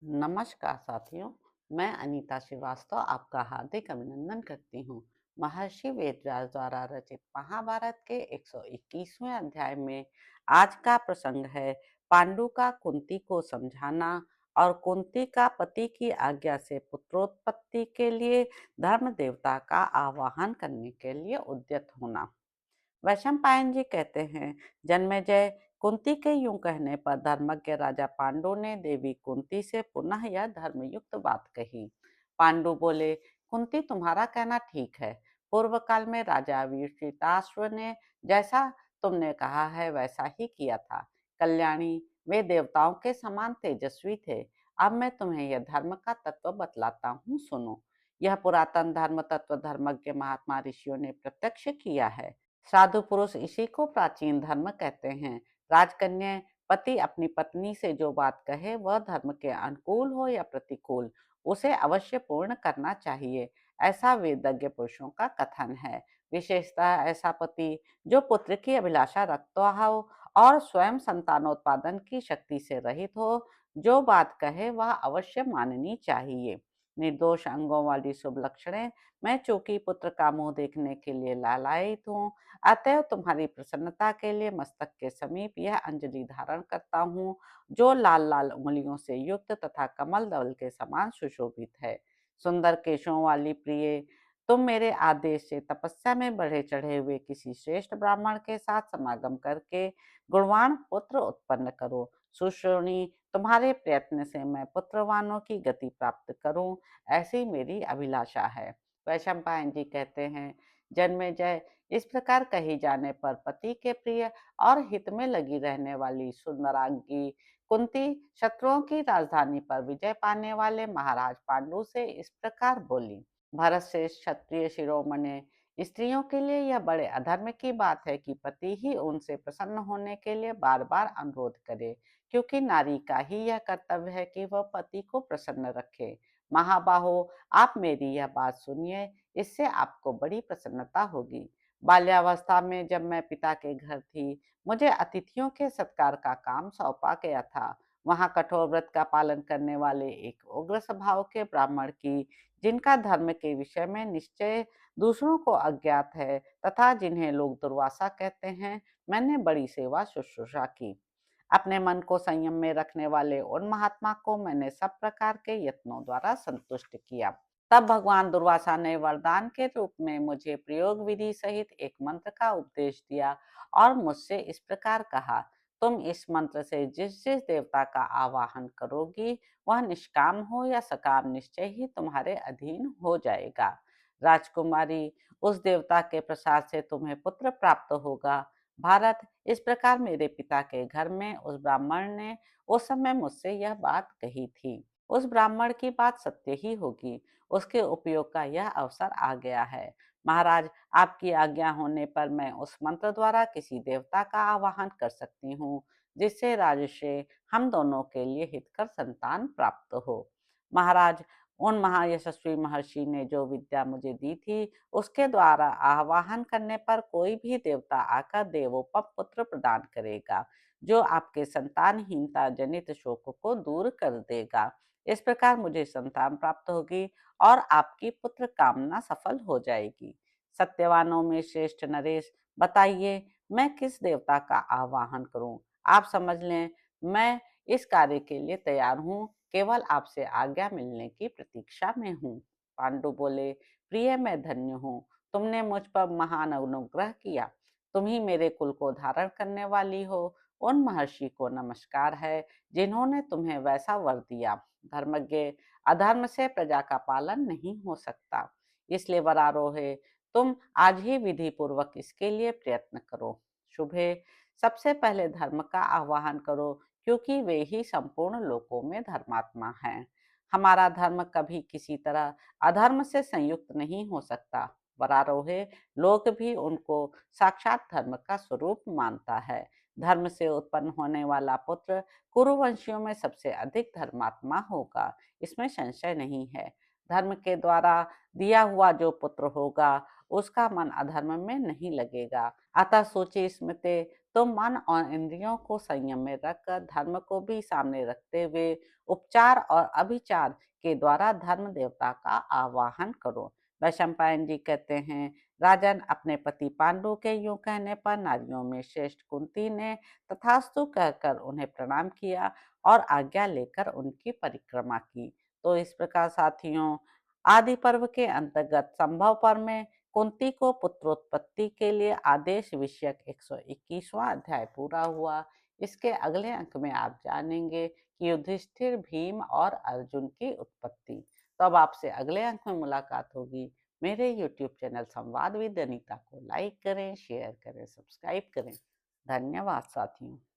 नमस्कार साथियों। मैं अनीता श्रीवास्तव आपका हार्दिक अभिनंदन करती हूँ। महर्षि वेदव्यास द्वारा रचित महाभारत के 121वें अध्याय में आज का प्रसंग है पांडु का कुंती को समझाना और कुंती का पति की आज्ञा से पुत्रोत्पत्ति के लिए धर्म देवता का आवाहन करने के लिए उद्यत होना। वैशंपायन जी कहते हैं, जन्मेजय, कुंती के यूं कहने पर धर्मज्ञ राजा पांडु ने देवी कुंती से पुनः यह धर्मयुक्त बात कही। पांडु बोले, कुंती, तुम्हारा कहना ठीक है। पूर्व काल में राजा वीरश्रिताश्व ने जैसा तुमने कहा है वैसा ही किया था। कल्याणी, वे देवताओं के समान तेजस्वी थे। अब मैं तुम्हें यह धर्म का तत्व बतलाता हूँ, सुनो। यह पुरातन धर्म तत्व धर्मज्ञ महात्मा ऋषियों ने प्रत्यक्ष किया है। साधु पुरुष इसी को प्राचीन धर्म कहते हैं। राजकन्या, पति अपनी पत्नी से जो बात कहे वह धर्म के अनुकूल हो या प्रतिकूल, उसे अवश्य पूर्ण करना चाहिए, ऐसा वेदज्ञ पुरुषों का कथन है। विशेषतः ऐसा पति जो पुत्र की अभिलाषा रखता हो और स्वयं संतानोत्पादन की शक्ति से रहित हो, जो बात कहे वह अवश्य माननी चाहिए। निर्दोष अंगों वाली शुभ लक्षणें, मैं चूंकि पुत्र का मुंह देखने के लिए लालायित हूँ, अतएव तुम्हारी प्रसन्नता के लिए मस्तक के समीप यह अंजलि धारण करता हूँ, जो लाल लाल उंगलियों से युक्त तथा कमल दल के समान सुशोभित है। सुंदर केशों वाली प्रिय, तुम मेरे आदेश से तपस्या में बढ़े चढ़े हुए किसी श्रेष्ठ ब्राह्मण के साथ समागम करके गुणवान पुत्र उत्पन्न करो। सुश्रोणी, तुम्हारे प्रयत्न से मैं पुत्रवानों की गति प्राप्त करूं, ऐसी मेरी अभिलाषा है। वैशंपायन जी कहते हैं, जन्मेजय, इस प्रकार कही जाने पर पति के प्रिय और हित में लगी रहने वाली सुंदरांगी कुंती शत्रुओं की राजधानी पर विजय पाने वाले महाराज पांडु से इस प्रकार बोली। भरत से क्षत्रिय शिरोमणि, स्त्रियों के लिए यह बड़े अधर्म की बात है कि पति ही उनसे प्रसन्न होने के लिए बार बार अनुरोध करे, क्योंकि नारी का ही यह कर्तव्य है कि वह पति को प्रसन्न रखे। महाबाहो, आप मेरी यह बात सुनिए, इससे आपको बड़ी प्रसन्नता होगी। बाल्यावस्था में जब मैं पिता के घर थी, मुझे अतिथियों के सत्कार का काम सौंपा गया था। वहां कठोर व्रत का पालन करने वाले एक उग्र स्वभाव के ब्राह्मण की, जिनका धर्म के विषय में निश्चय दूसरों को अज्ञात है तथा जिन्हें लोग दुर्वासा कहते हैं, मैंने बड़ी सेवा शुश्रूषा की। अपने मन को संयम में रखने वाले उन महात्मा को मैंने सब प्रकार के यत्नों द्वारा संतुष्ट किया। तब भगवान दुर्वासा ने वरदान के रूप में मुझे प्रयोग विधि सहित एक मंत्र का उपदेश दिया और मुझसे इस प्रकार कहा, तुम इस मंत्र से जिस जिस देवता का आवाहन करोगी, वह निष्काम हो या सकाम निश्चय ही तुम्हारे अधीन हो जाएगा। राजकुमारी, उस देवता के प्रसाद से तुम्हें पुत्र प्राप्त होगा। भारत, इस प्रकार मेरे पिता के घर में उस ब्राह्मण ने उस समय मुझसे यह बात कही थी। उस ब्राह्मण की बात सत्य ही होगी। उसके उपयोग का यह अवसर आ गया है। महाराज, आपकी आज्ञा होने पर मैं उस मंत्र द्वारा किसी देवता का आवाहन कर सकती हूँ, जिससे राजर्षि हम दोनों के लिए हितकर संतान प्राप्त हो। महाराज, उन महायशस्वी महर्षि ने जो विद्या मुझे दी थी, उसके द्वारा आवाहन करने पर कोई भी देवता आकर देवोपम पुत्र प्रदान करेगा, जो आपके संतानहीनता जनित शोक को दूर कर देगा। इस प्रकार मुझे संतान प्राप्त होगी और आपकी पुत्र कामना सफल हो जाएगी। सत्यवानों में श्रेष्ठ नरेश, बताइए, मैं किस देवता का आवाहन करूं? आप समझ लें, मैं इस कार्य के लिए तैयार हूँ, केवल आपसे आज्ञा मिलने की प्रतीक्षा में हूँ। पांडु बोले, प्रिय, मैं धन्य हूँ, तुमने मुझ पर महान अनुग्रह किया। तुम ही मेरे कुल को धारण करने वाली हो। उन महर्षि को नमस्कार है जिन्होंने तुम्हें वैसा वर दिया। धर्मज्ञ, अधर्म से प्रजा का पालन नहीं हो सकता, इसलिए वरारोहे, तुम आज ही विधि पूर्वक इसके लिए प्रयत्न करो। शुभे, सबसे पहले धर्म का आह्वान करो, क्योंकि वे ही संपूर्ण लोकों में धर्मात्मा हैं। हमारा धर्म कभी किसी तरह अधर्म से संयुक्त नहीं हो सकता। वरारोहे, लोग भी उनको साक्षात धर्म का स्वरूप मानता है। धर्म से उत्पन्न होने वाला पुत्र कुरुवंशियों में सबसे अधिक धर्मात्मा होगा, इसमें संशय नहीं है। धर्म के द्वारा दिया हुआ जो पुत्र होगा, उसका मन अधर्म में नहीं लगेगा। अतः सोचे स्मृते, तो मन और इंद्रियों को संयम में रखकर धर्म को भी सामने रखते हुए उपचार और अभिचार के द्वारा धर्म देवता का आवाहन करो। वैशंपायन जी कहते हैं, राजन, अपने पति पांडु के यूं कहने पर नारियों में श्रेष्ठ कुंती ने तथास्तु कहकर उन्हें प्रणाम किया और आज्ञा लेकर उनकी परिक्रमा की। तो इस प्रकार साथियों, आदि पर्व के अंतर्गत संभव पर्व में कुंती को पुत्रोत्पत्ति के लिए आदेश विषयक 121वां अध्याय पूरा हुआ। इसके अगले अंक में आप जानेंगे कि युधिष्ठिर, भीम और अर्जुन की उत्पत्ति। तो अब आपसे अगले अंक में मुलाकात होगी। मेरे YouTube चैनल संवाद विद अनीता को लाइक करें, शेयर करें, सब्सक्राइब करें। धन्यवाद साथियों।